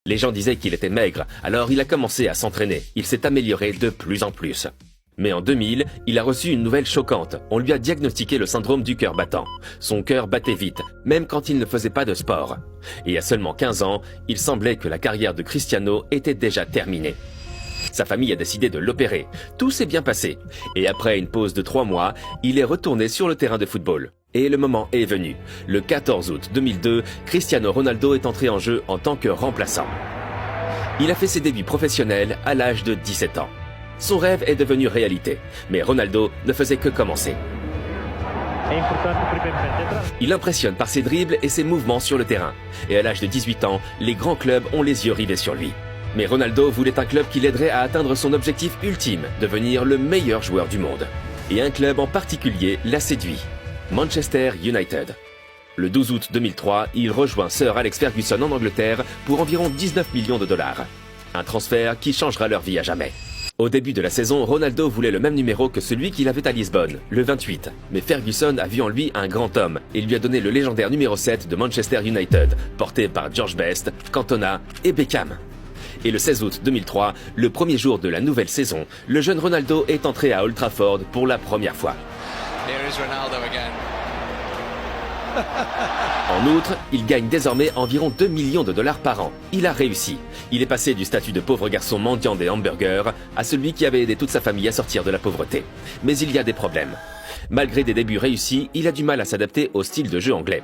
Les gens disaient qu'il était maigre, alors il a commencé à s'entraîner. Il s'est amélioré de plus en plus. Mais en 2000, il a reçu une nouvelle choquante. On lui a diagnostiqué le syndrome du cœur battant. Son cœur battait vite, même quand il ne faisait pas de sport. Et à seulement 15 ans, il semblait que la carrière de Cristiano était déjà terminée. Sa famille a décidé de l'opérer. Tout s'est bien passé. Et après une pause de 3 mois, il est retourné sur le terrain de football. Et le moment est venu. Le 14 août 2002, Cristiano Ronaldo est entré en jeu en tant que remplaçant. Il a fait ses débuts professionnels à l'âge de 17 ans. Son rêve est devenu réalité, mais Ronaldo ne faisait que commencer. Il impressionne par ses dribbles et ses mouvements sur le terrain. Et à l'âge de 18 ans, les grands clubs ont les yeux rivés sur lui. Mais Ronaldo voulait un club qui l'aiderait à atteindre son objectif ultime, devenir le meilleur joueur du monde. Et un club en particulier l'a séduit, Manchester United. Le 12 août 2003, il rejoint Sir Alex Ferguson en Angleterre pour environ 19 millions de dollars. Un transfert qui changera leur vie à jamais. Au début de la saison, Ronaldo voulait le même numéro que celui qu'il avait à Lisbonne, le 28. Mais Ferguson a vu en lui un grand homme et lui a donné le légendaire numéro 7 de Manchester United, porté par George Best, Cantona et Beckham. Et le 16 août 2003, le premier jour de la nouvelle saison, le jeune Ronaldo est entré à Old Trafford pour la première fois. En outre, il gagne désormais environ 2 millions de dollars par an. Il a réussi. Il est passé du statut de pauvre garçon mendiant des hamburgers à celui qui avait aidé toute sa famille à sortir de la pauvreté. Mais il y a des problèmes. Malgré des débuts réussis, il a du mal à s'adapter au style de jeu anglais.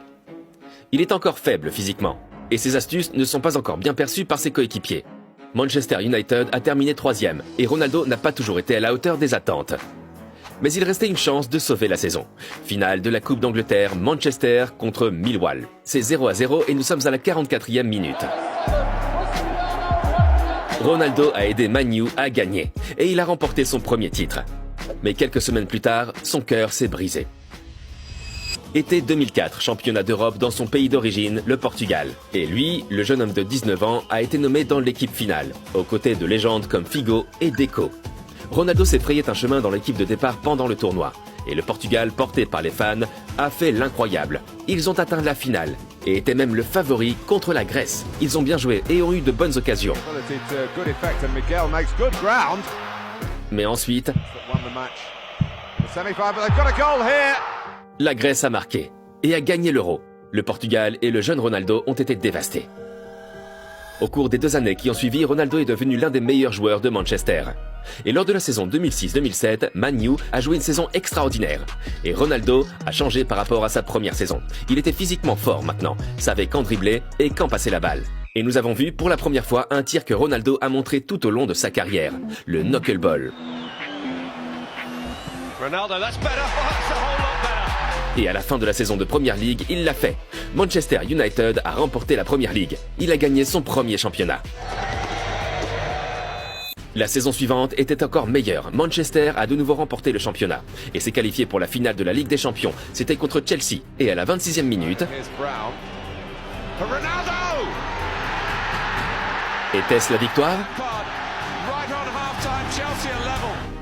Il est encore faible physiquement, et ses astuces ne sont pas encore bien perçues par ses coéquipiers. Manchester United a terminé 3e, et Ronaldo n'a pas toujours été à la hauteur des attentes. Mais il restait une chance de sauver la saison. Finale de la Coupe d'Angleterre, Manchester contre Millwall. C'est 0-0 et nous sommes à la 44e minute. Ronaldo a aidé Man U à gagner et il a remporté son premier titre. Mais quelques semaines plus tard, son cœur s'est brisé. Été 2004, championnat d'Europe dans son pays d'origine, le Portugal. Et lui, le jeune homme de 19 ans, a été nommé dans l'équipe finale, aux côtés de légendes comme Figo et Deco. Ronaldo s'est frayé un chemin dans l'équipe de départ pendant le tournoi. Et le Portugal, porté par les fans, a fait l'incroyable. Ils ont atteint la finale et étaient même le favori contre la Grèce. Ils ont bien joué et ont eu de bonnes occasions. Mais ensuite, la Grèce a marqué et a gagné l'Euro. Le Portugal et le jeune Ronaldo ont été dévastés. Au cours des 2 années qui ont suivi, Ronaldo est devenu l'un des meilleurs joueurs de Manchester. Et lors de la saison 2006-2007, Man U a joué une saison extraordinaire. Et Ronaldo a changé par rapport à sa première saison. Il était physiquement fort maintenant, savait quand dribbler et quand passer la balle. Et nous avons vu pour la première fois un tir que Ronaldo a montré tout au long de sa carrière, le knuckleball. Et à la fin de la saison de Premier League, il l'a fait. Manchester United a remporté la Premier League. Il a gagné son premier championnat. La saison suivante était encore meilleure. Manchester a de nouveau remporté le championnat et s'est qualifié pour la finale de la Ligue des Champions. C'était contre Chelsea. Et à la 26e minute... Était-ce la victoire?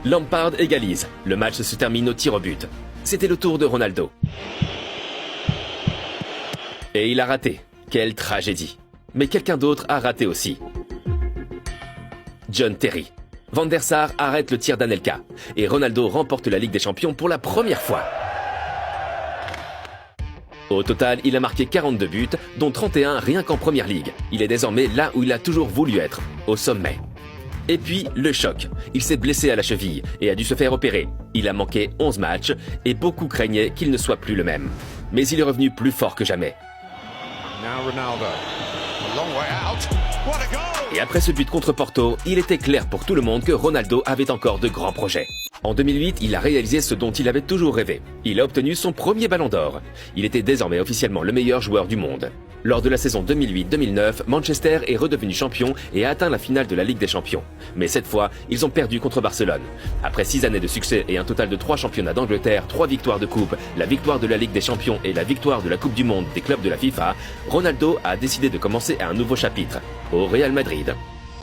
Lampard égalise. Le match se termine au tir au but. C'était le tour de Ronaldo. Et il a raté. Quelle tragédie. Mais quelqu'un d'autre a raté aussi. John Terry. Van der Sar arrête le tir d'Anelka. Et Ronaldo remporte la Ligue des Champions pour la première fois. Au total, il a marqué 42 buts, dont 31 rien qu'en Première Ligue. Il est désormais là où il a toujours voulu être, au sommet. Et puis, le choc. Il s'est blessé à la cheville et a dû se faire opérer. Il a manqué 11 matchs et beaucoup craignaient qu'il ne soit plus le même. Mais il est revenu plus fort que jamais. Et après ce but contre Porto, il était clair pour tout le monde que Ronaldo avait encore de grands projets. En 2008, il a réalisé ce dont il avait toujours rêvé. Il a obtenu son premier ballon d'or. Il était désormais officiellement le meilleur joueur du monde. Lors de la saison 2008-2009, Manchester est redevenu champion et a atteint la finale de la Ligue des Champions. Mais cette fois, ils ont perdu contre Barcelone. Après 6 années de succès et un total de 3 championnats d'Angleterre, 3 victoires de coupe, la victoire de la Ligue des Champions et la victoire de la Coupe du Monde des clubs de la FIFA, Ronaldo a décidé de commencer un nouveau chapitre, au Real Madrid.